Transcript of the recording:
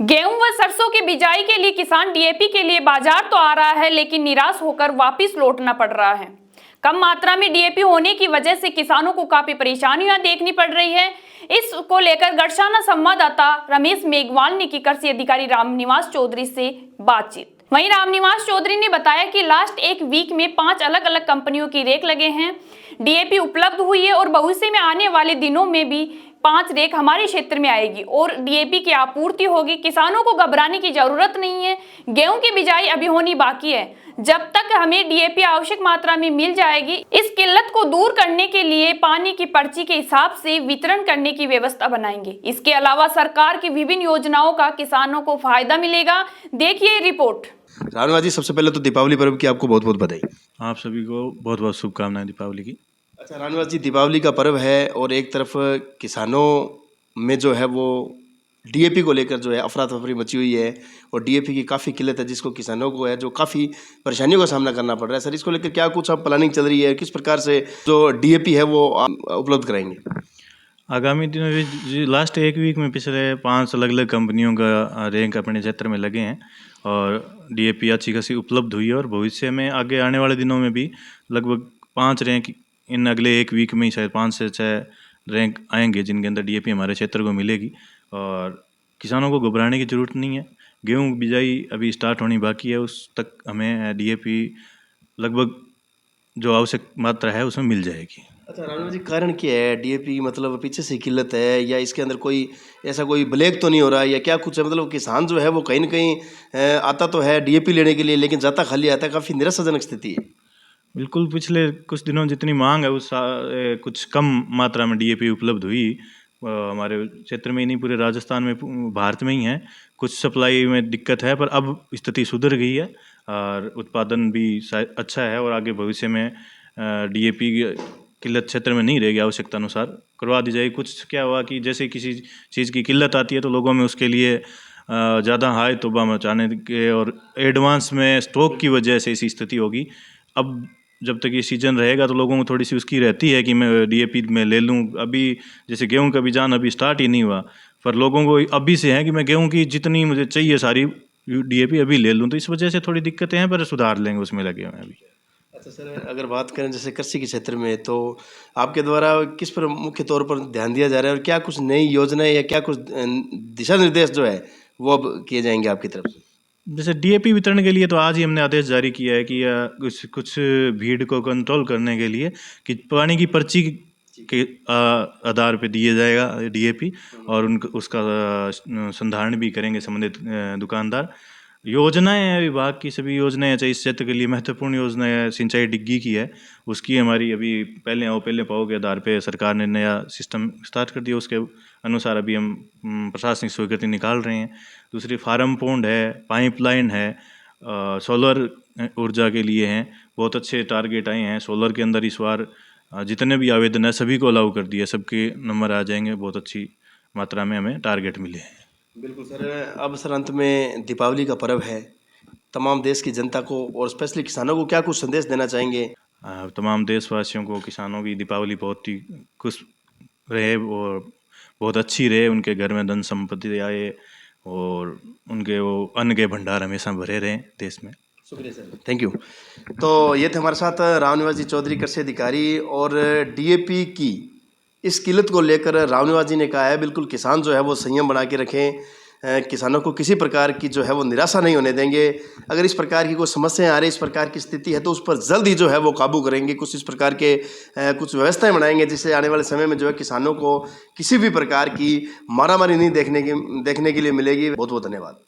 गेहूं व सरसों की बिजाई के लिए किसान डीएपी के लिए बाजार तो आ रहा है, लेकिन निराश होकर वापस लौटना पड़ रहा है। कम मात्रा में डीएपी होने की वजह से किसानों को काफी परेशानियां देखनी पड़ रही है। इसको लेकर गढ़शाना संवाददाता रमेश मेघवाल ने की कृषि अधिकारी रामनिवास चौधरी से बातचीत। वहीं रामनिवास चौधरी ने बताया कि लास्ट एक वीक में 5 अलग अलग कंपनियों की रेक लगे हैं, डीएपी उपलब्ध हुई है और भविष्य में आने वाले दिनों में भी 5 रेक हमारे क्षेत्र में आएगी और डीएपी की आपूर्ति होगी। किसानों को घबराने की जरूरत नहीं है। गेहूं की बिजाई अभी होनी बाकी है। जब तक हमें डीएपी आवश्यक मात्रा में मिल जाएगी, इस किल्लत को दूर करने के लिए पानी की पर्ची के हिसाब से वितरण करने की व्यवस्था बनाएंगे। इसके अलावा सरकार की विभिन्न योजनाओं का किसानों को फायदा मिलेगा। देखिए रिपोर्ट। रामनिवास जी, सबसे पहले तो दीपावली पर्व की आपको बहुत बहुत बधाई। आप सभी को बहुत बहुत शुभकामनाएं दीपावली की। अच्छा रामनिवास जी, दीपावली का पर्व है और एक तरफ किसानों में जो है वो डीएपी को लेकर जो है अफरा तफरी मची हुई है और डीएपी की काफ़ी किल्लत है, जिसको किसानों को है जो काफ़ी परेशानियों का सामना करना पड़ रहा है। सर, इसको लेकर क्या कुछ अब प्लानिंग चल रही है, किस प्रकार से जो डीएपी है वो उपलब्ध कराएंगे? आगामी दिनों में लास्ट एक वीक में पिछले 5 अलग अलग कंपनियों का रैंक अपने क्षेत्र में लगे हैं और डीएपी अच्छी खासी उपलब्ध हुई है और भविष्य में आगे आने वाले दिनों में भी लगभग 5 रैंक इन अगले एक वीक में ही शायद 5 से 6 रैंक आएंगे, जिनके अंदर डीएपी हमारे क्षेत्र को मिलेगी। और किसानों को घबराने की ज़रूरत नहीं है। गेहूँ बिजाई अभी स्टार्ट होनी बाकी है, उस तक हमें डीएपी लगभग जो आवश्यक मात्रा है उसमें मिल जाएगी। अच्छा रामनिवास जी, कारण क्या है? डीएपी मतलब पीछे से किल्लत है या इसके अंदर कोई ऐसा कोई ब्लैक तो नहीं हो रहा है या क्या कुछ है? मतलब किसान जो है वो कहीं ना कहीं आता तो है डीएपी लेने के लिए, लेकिन जाता खाली आता है। काफ़ी निराशाजनक स्थिति है। बिल्कुल, पिछले कुछ दिनों जितनी मांग है उस कुछ कम मात्रा में डीएपी उपलब्ध हुई। हमारे क्षेत्र में ही नहीं, पूरे राजस्थान में, भारत में ही है। कुछ सप्लाई में दिक्कत है, पर अब स्थिति सुधर गई है और उत्पादन भी अच्छा है और आगे भविष्य में डीएपी किल्लत क्षेत्र में नहीं रहेगी, आवश्यकता अनुसार करवा दी जाएगी। कुछ क्या हुआ कि जैसे किसी चीज़ की किल्लत आती है तो लोगों में उसके लिए ज़्यादा हाई तोबा मचाने के और एडवांस में स्टॉक की वजह से ऐसी स्थिति होगी। अब जब तक ये सीजन रहेगा तो लोगों को थोड़ी सी उसकी रहती है कि मैं डीएपी में ले लूँ। अभी जैसे गेहूं का बीजान अभी स्टार्ट ही नहीं हुआ, पर लोगों को अभी से है कि मैं गेहूं की जितनी मुझे चाहिए सारी डीएपी अभी ले लूँ, तो इस वजह से थोड़ी दिक्कतें हैं, पर सुधार लेंगे, उसमें लगे हुए हैं अभी। अच्छा सर, अगर बात करें जैसे कृषि के क्षेत्र में, तो आपके द्वारा किस पर मुख्य तौर पर ध्यान दिया जा रहा है और क्या कुछ नई योजनाएं या क्या कुछ दिशा निर्देश जो है वो अब किए जाएंगे आपकी तरफ से? जैसे डीएपी वितरण के लिए तो आज ही हमने आदेश जारी किया है कि कुछ भीड़ को कंट्रोल करने के लिए कि पानी की पर्ची के आधार पे दिया जाएगा डीएपी और उसका संधारण भी करेंगे संबंधित दुकानदार। योजनाएं हैं विभाग की, सभी योजनाएं, चाहे इस क्षेत्र के लिए महत्वपूर्ण योजना है सिंचाई डिग्गी की है, उसकी हमारी अभी पहले आओ पहले पाओ के आधार पे सरकार ने नया सिस्टम स्टार्ट कर दिया। उसके अनुसार अभी हम प्रशासनिक स्वीकृति निकाल रहे हैं। दूसरी फार्म पॉन्ड है, पाइपलाइन है, सोलर ऊर्जा के लिए हैं। बहुत अच्छे टारगेट आए हैं सोलर के अंदर इस बार। जितने भी आवेदन है सभी को अलाउ कर दिया, सबके नंबर आ जाएंगे। बहुत अच्छी मात्रा में हमें टारगेट मिले हैं। बिल्कुल सर। अब सर अंत में दीपावली का पर्व है, तमाम देश की जनता को और स्पेशली किसानों को क्या कुछ संदेश देना चाहेंगे? तमाम देशवासियों को, किसानों की दीपावली बहुत ही खुश रहे और बहुत अच्छी रहे, उनके घर में धन संपत्ति आए और उनके वो अन्न के भंडार हमेशा भरे रहें देश में। शुक्रिया सर, थैंक यू। तो ये थे हमारे साथ रामनिवास जी चौधरी, कृषि अधिकारी। और डीएपी की इस किल्लत को लेकर रामनिवास जी ने कहा है बिल्कुल किसान जो है वो संयम बना के रखें, किसानों को किसी प्रकार की जो है वो निराशा नहीं होने देंगे। अगर इस प्रकार की कोई समस्याएं आ रही, इस प्रकार की स्थिति है, तो उस पर जल्द ही जो है वो काबू करेंगे। कुछ इस प्रकार के कुछ व्यवस्थाएं बनाएंगे जिससे आने वाले समय में जो है किसानों को किसी भी प्रकार की मारामारी नहीं देखने के लिए मिलेगी। बहुत बहुत धन्यवाद।